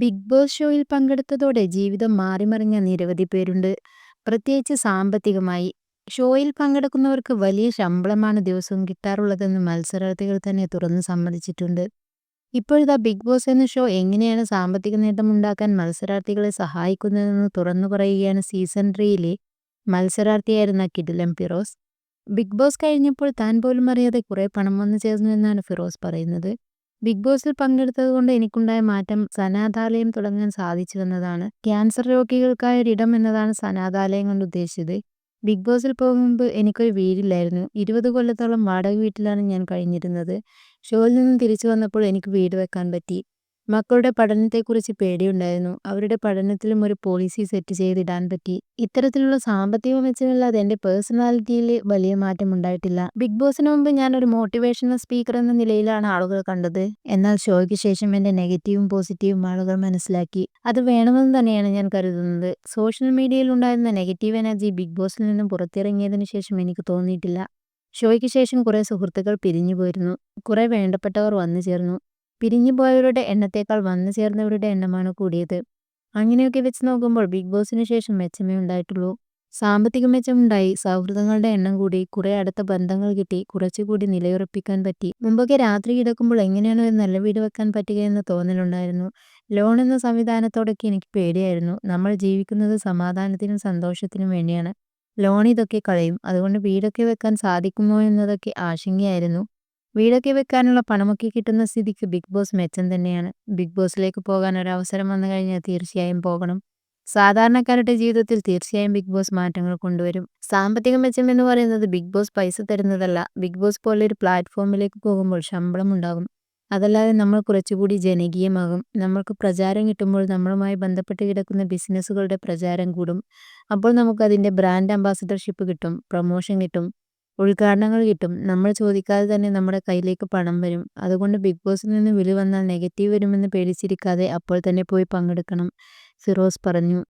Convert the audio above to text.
Big boss ഷോയിൽ പങ്കെടുത്തതോടെ ജീവിതം മാറിമറിഞ്ഞ നിരവധി പേരുണ്ട്. പ്രത്യേകിച്ച് സാമ്പത്തികമായി. ഷോയിൽ പങ്കെടുക്കുന്നവർക്ക് വലിയ ശമ്പളമാണ് ദിവസവും കിട്ടാറുള്ളതെന്ന് മത്സരാർത്ഥികൾ തന്നെ തുറന്നു സമ്മതിച്ചിട്ടുണ്ട്. ഇപ്പോഴിതാ ബിഗ് ബോസ് എന്ന ഷോ എങ്ങനെയാണ് സാമ്പത്തിക നേട്ടമുണ്ടാക്കാൻ മത്സരാർത്ഥികളെ സഹായിക്കുന്നതെന്ന് തുറന്നു പറയുകയാണ് സീസൺ 3യിലെ മത്സരാർത്ഥിയായിരുന്ന കിടിലം ഫിറോസ്. ബിഗ് ബോസ് കഴിഞ്ഞപ്പോൾ താൻ പോലും അറിയാതെ കുറെ പണം വന്നു ചേർന്നു എന്നാണ് ഫിറോസ് പറയുന്നത്. ബിഗ് ബോസിൽ പങ്കെടുത്തതുകൊണ്ട് എനിക്കുണ്ടായ മാറ്റം അനാഥാലയം തുടങ്ങാൻ സാധിച്ചുവെന്നതാണ്. ക്യാൻസർ രോഗികൾക്കായൊരിടം എന്നതാണ് അനാഥാലയം കൊണ്ട് ഉദ്ദേശിച്ചത്. ബിഗ് ബോസിൽ പോകും മുമ്പ് എനിക്കൊരു വീടില്ലായിരുന്നു. 20 കൊല്ലത്തോളം വാടക വീട്ടിലാണ് ഞാൻ കഴിഞ്ഞിരുന്നത്. ഷോയിൽ നിന്നും തിരിച്ചു വന്നപ്പോൾ എനിക്ക് വീട് വെക്കാൻ പറ്റി. മക്കളുടെ പഠനത്തെക്കുറിച്ച് പേടിയുണ്ടായിരുന്നു. അവരുടെ പഠനത്തിലും ഒരു പോളിസി സെറ്റ് ചെയ്തിടാൻ പറ്റി. ഇത്തരത്തിലുള്ള സാമ്പത്തിക മെച്ചമില്ലാതെ എൻ്റെ പേഴ്സണാലിറ്റിയിൽ വലിയ മാറ്റം ഉണ്ടായിട്ടില്ല. ബിഗ് ബോസിന് മുമ്പ് ഞാൻ ഒരു മോട്ടിവേഷണൽ സ്പീക്കർ എന്ന നിലയിലാണ് ആളുകൾ കണ്ടത്. എന്നാൽ ഷോയ്ക്ക് ശേഷം എൻ്റെ നെഗറ്റീവും പോസിറ്റീവും ആളുകൾ മനസ്സിലാക്കി. അത് വേണമെന്ന് തന്നെയാണ് ഞാൻ കരുതുന്നത്. സോഷ്യൽ മീഡിയയിൽ ഉണ്ടായിരുന്ന നെഗറ്റീവ് എനർജി ബിഗ് ബോസിൽ നിന്നും പുറത്തിറങ്ങിയതിനു ശേഷം എനിക്ക് തോന്നിയിട്ടില്ല. ഷോയ്ക്ക് ശേഷം കുറെ സുഹൃത്തുക്കൾ പിരിഞ്ഞു പോയിരുന്നു. കുറെ വേണ്ടപ്പെട്ടവർ വന്നു ചേർന്നു. പിരിഞ്ഞുപോയവരുടെ എണ്ണത്തേക്കാൾ വന്നു ചേർന്നവരുടെ എണ്ണമാണ് കൂടിയത്. അങ്ങനെയൊക്കെ വെച്ച് നോക്കുമ്പോൾ ബിഗ് ബോസിന് ശേഷം മെച്ചമേ ഉണ്ടായിട്ടുള്ളൂ. സാമ്പത്തിക മെച്ചമുണ്ടായി, സൗഹൃദങ്ങളുടെ എണ്ണം കൂടി, കുറെ അടുത്ത ബന്ധങ്ങൾ കിട്ടി, കുറച്ചുകൂടി നിലയുറപ്പിക്കാൻ പറ്റി. മുമ്പൊക്കെ രാത്രി കിടക്കുമ്പോൾ എങ്ങനെയാണ് ഒരു നല്ല വീട് വെക്കാൻ പറ്റുകയെന്ന് തോന്നലുണ്ടായിരുന്നു. ലോൺ എന്ന സംവിധാനത്തോടൊക്കെ എനിക്ക് പേടിയായിരുന്നു. നമ്മൾ ജീവിക്കുന്നത് സമാധാനത്തിനും സന്തോഷത്തിനും വേണ്ടിയാണ്. ലോൺ ഇതൊക്കെ കളയും. അതുകൊണ്ട് വീടൊക്കെ വെക്കാൻ സാധിക്കുമോ എന്നതൊക്കെ ആശങ്കയായിരുന്നു. വീടൊക്കെ വെക്കാനുള്ള പണമൊക്കെ കിട്ടുന്ന സ്ഥിതിക്ക് ബിഗ് ബോസ് മെച്ചം തന്നെയാണ്. ബിഗ് ബോസിലേക്ക് പോകാൻ ഒരവസരം വന്നു കഴിഞ്ഞാൽ തീർച്ചയായും പോകണം. സാധാരണക്കാരുടെ ജീവിതത്തിൽ തീർച്ചയായും ബിഗ് ബോസ് മാറ്റങ്ങൾ കൊണ്ടുവരും. സാമ്പത്തിക മെച്ചം എന്ന് പറയുന്നത് ബിഗ് ബോസ് പൈസ തരുന്നതല്ല. ബിഗ് ബോസ് പോലൊരു പ്ലാറ്റ്ഫോമിലേക്ക് പോകുമ്പോൾ ശമ്പളം ഉണ്ടാകും. അതല്ലാതെ നമ്മൾ കുറച്ചുകൂടി ജനകീയമാകും. നമ്മൾക്ക് പ്രചാരം കിട്ടുമ്പോൾ നമ്മളുമായി ബന്ധപ്പെട്ട് കിടക്കുന്ന ബിസിനസ്സുകളുടെ പ്രചാരം കൂടും. അപ്പോൾ നമുക്കതിൻ്റെ ബ്രാൻഡ് അംബാസഡർഷിപ്പ് കിട്ടും, പ്രൊമോഷൻ കിട്ടും, ഉദ്ഘാടനങ്ങൾ കിട്ടും. നമ്മൾ ചോദിക്കാതെ തന്നെ നമ്മുടെ കയ്യിലേക്ക് പണം വരും. അതുകൊണ്ട് ബിഗ് ബോസിൽ നിന്ന് വിളി വന്നാൽ നെഗറ്റീവ് വരുമെന്ന് പേടിച്ചിരിക്കാതെ അപ്പോൾ തന്നെ പോയി പങ്കെടുക്കണം, ഫിറോസ് പറഞ്ഞു.